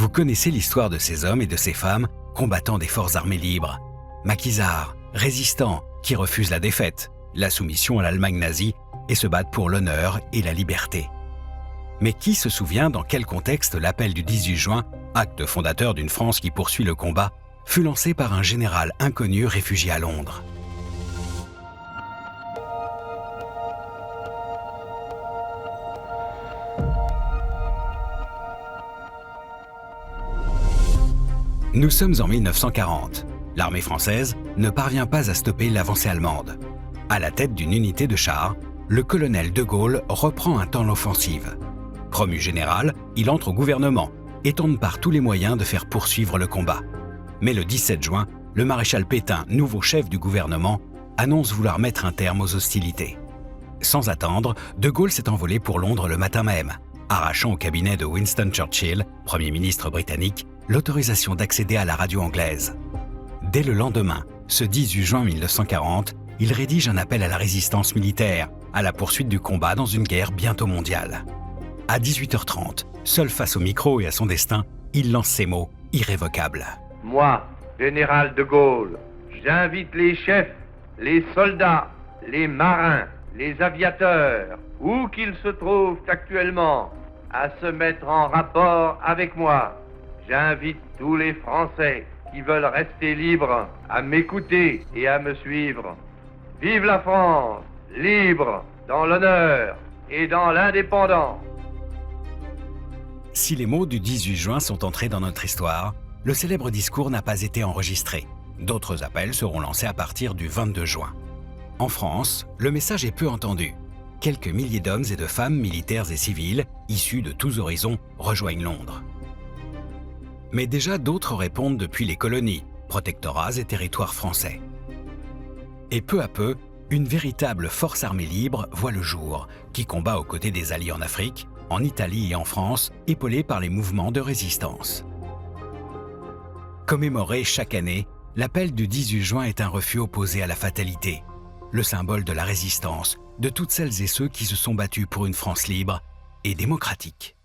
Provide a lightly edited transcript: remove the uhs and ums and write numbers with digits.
Vous connaissez l'histoire de ces hommes et de ces femmes combattant des forces armées libres. Maquisards, résistants, qui refusent la défaite, la soumission à l'Allemagne nazie et se battent pour l'honneur et la liberté. Mais qui se souvient dans quel contexte l'appel du 18 juin, acte fondateur d'une France qui poursuit le combat, fut lancé par un général inconnu réfugié à Londres? Nous sommes en 1940. L'armée française ne parvient pas à stopper l'avancée allemande. À la tête d'une unité de chars, le colonel de Gaulle reprend un temps l'offensive. Promu général, il entre au gouvernement et tente par tous les moyens de faire poursuivre le combat. Mais le 17 juin, le maréchal Pétain, nouveau chef du gouvernement, annonce vouloir mettre un terme aux hostilités. Sans attendre, de Gaulle s'est envolé pour Londres le matin même, arrachant au cabinet de Winston Churchill, Premier ministre britannique, l'autorisation d'accéder à la radio anglaise. Dès le lendemain, ce 18 juin 1940, il rédige un appel à la résistance militaire, à la poursuite du combat dans une guerre bientôt mondiale. À 18h30, seul face au micro et à son destin, il lance ces mots irrévocables. Moi, général de Gaulle, j'invite les chefs, les soldats, les marins, les aviateurs, où qu'ils se trouvent actuellement, à se mettre en rapport avec moi. J'invite tous les Français qui veulent rester libres à m'écouter et à me suivre. Vive la France, libre, dans l'honneur et dans l'indépendance. Si les mots du 18 juin sont entrés dans notre histoire, le célèbre discours n'a pas été enregistré. D'autres appels seront lancés à partir du 22 juin. En France, le message est peu entendu. Quelques milliers d'hommes et de femmes militaires et civils, issus de tous horizons, rejoignent Londres. Mais déjà d'autres répondent depuis les colonies, protectorats et territoires français. Et peu à peu, une véritable force armée libre voit le jour, qui combat aux côtés des Alliés en Afrique, en Italie et en France, épaulée par les mouvements de résistance. Commémoré chaque année, l'appel du 18 juin est un refus opposé à la fatalité, le symbole de la résistance de toutes celles et ceux qui se sont battus pour une France libre et démocratique.